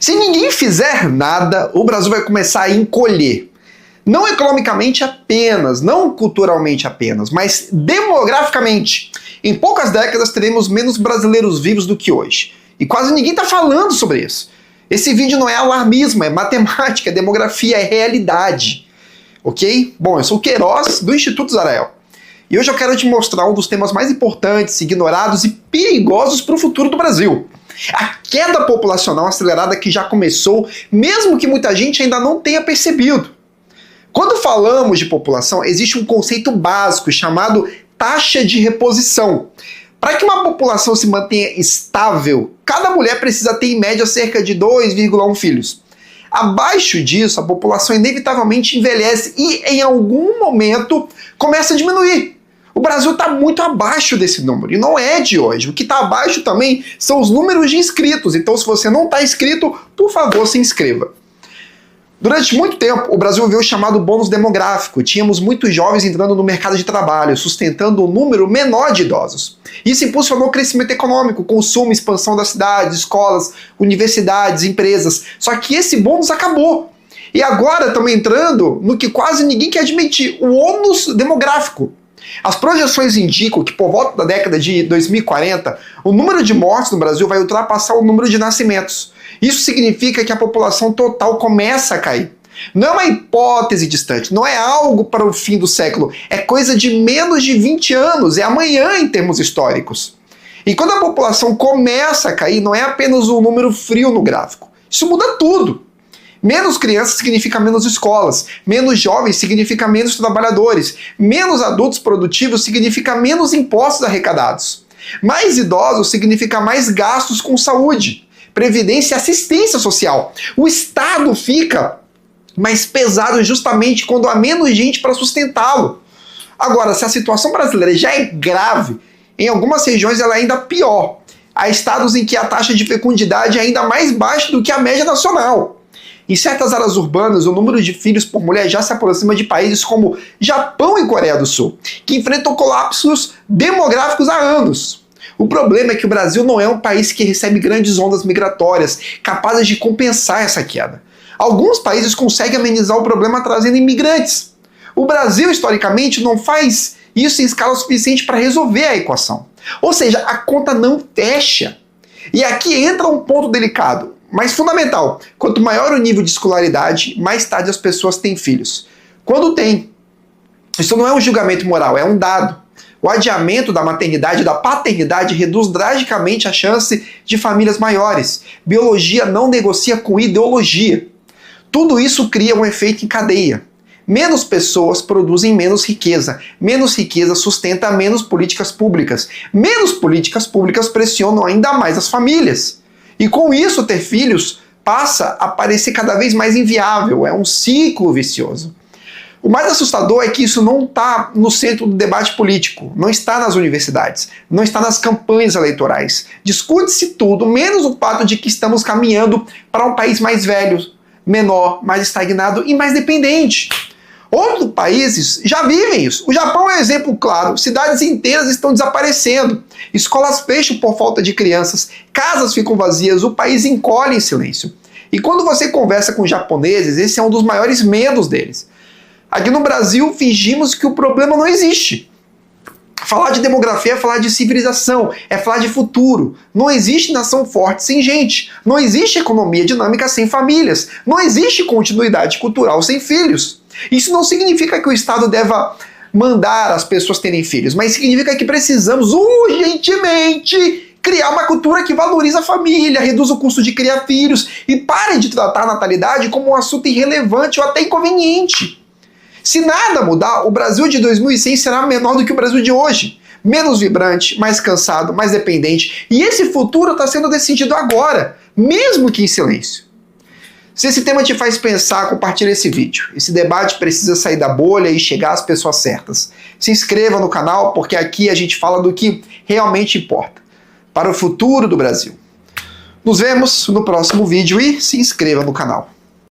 Se ninguém fizer nada, o Brasil vai começar a encolher. Não economicamente apenas, não culturalmente apenas, mas demograficamente. Em poucas décadas teremos menos brasileiros vivos do que hoje. E quase ninguém está falando sobre isso. Esse vídeo não é alarmismo, é matemática, é demografia, é realidade. Ok? Bom, eu sou o Queiroz, do Instituto Zarael. E hoje eu quero te mostrar um dos temas mais importantes, ignorados e perigosos para o futuro do Brasil. A queda populacional acelerada que já começou, mesmo que muita gente ainda não tenha percebido. Quando falamos de população, existe um conceito básico chamado taxa de reposição. Para que uma população se mantenha estável, cada mulher precisa ter em média cerca de 2,1 filhos. Abaixo disso, a população inevitavelmente envelhece e em algum momento começa a diminuir. O Brasil está muito abaixo desse número, e não é de hoje. O que está abaixo também são os números de inscritos. Então, se você não está inscrito, por favor, se inscreva. Durante muito tempo, o Brasil viveu o chamado bônus demográfico. Tínhamos muitos jovens entrando no mercado de trabalho, sustentando um número menor de idosos. Isso impulsionou o crescimento econômico, consumo, expansão das cidades, escolas, universidades, empresas. Só que esse bônus acabou. E agora estamos entrando no que quase ninguém quer admitir, o ônus demográfico. As projeções indicam que por volta da década de 2040, o número de mortes no Brasil vai ultrapassar o número de nascimentos. Isso significa que a população total começa a cair. Não é uma hipótese distante, não é algo para o fim do século, é coisa de menos de 20 anos, é amanhã em termos históricos. E quando a população começa a cair, não é apenas um número frio no gráfico, isso muda tudo. Menos crianças significa menos escolas, menos jovens significa menos trabalhadores, menos adultos produtivos significa menos impostos arrecadados. Mais idosos significa mais gastos com saúde, previdência e assistência social. O Estado fica mais pesado justamente quando há menos gente para sustentá-lo. Agora, se a situação brasileira já é grave, em algumas regiões ela é ainda pior. Há estados em que a taxa de fecundidade é ainda mais baixa do que a média nacional. Em certas áreas urbanas, o número de filhos por mulher já se aproxima de países como Japão e Coreia do Sul, que enfrentam colapsos demográficos há anos. O problema é que o Brasil não é um país que recebe grandes ondas migratórias, capazes de compensar essa queda. Alguns países conseguem amenizar o problema trazendo imigrantes. O Brasil, historicamente, não faz isso em escala suficiente para resolver a equação. Ou seja, a conta não fecha. E aqui entra um ponto delicado, mas fundamental. Quanto maior o nível de escolaridade, mais tarde as pessoas têm filhos. Quando tem. Isso não é um julgamento moral, é um dado. O adiamento da maternidade e da paternidade reduz drasticamente a chance de famílias maiores. Biologia não negocia com ideologia. Tudo isso cria um efeito em cadeia. Menos pessoas produzem menos riqueza. Menos riqueza sustenta menos políticas públicas. Menos políticas públicas pressionam ainda mais as famílias. E com isso, ter filhos passa a parecer cada vez mais inviável. É um ciclo vicioso. O mais assustador é que isso não está no centro do debate político, não está nas universidades, não está nas campanhas eleitorais. Discute-se tudo, menos o fato de que estamos caminhando para um país mais velho, menor, mais estagnado e mais dependente. Outros países já vivem isso. O Japão é um exemplo claro. Cidades inteiras estão desaparecendo. Escolas fecham por falta de crianças, casas ficam vazias, o país encolhe em silêncio. E quando você conversa com japoneses, esse é um dos maiores medos deles. Aqui no Brasil, fingimos que o problema não existe. Falar de demografia é falar de civilização, é falar de futuro. Não existe nação forte sem gente. Não existe economia dinâmica sem famílias. Não existe continuidade cultural sem filhos. Isso não significa que o Estado deva mandar as pessoas terem filhos, mas significa que precisamos urgentemente criar uma cultura que valoriza a família, reduza o custo de criar filhos e pare de tratar a natalidade como um assunto irrelevante ou até inconveniente. Se nada mudar, o Brasil de 2100 será menor do que o Brasil de hoje. Menos vibrante, mais cansado, mais dependente. E esse futuro está sendo decidido agora, mesmo que em silêncio. Se esse tema te faz pensar, compartilhe esse vídeo. Esse debate precisa sair da bolha e chegar às pessoas certas. Se inscreva no canal, porque aqui a gente fala do que realmente importa para o futuro do Brasil. Nos vemos no próximo vídeo e se inscreva no canal.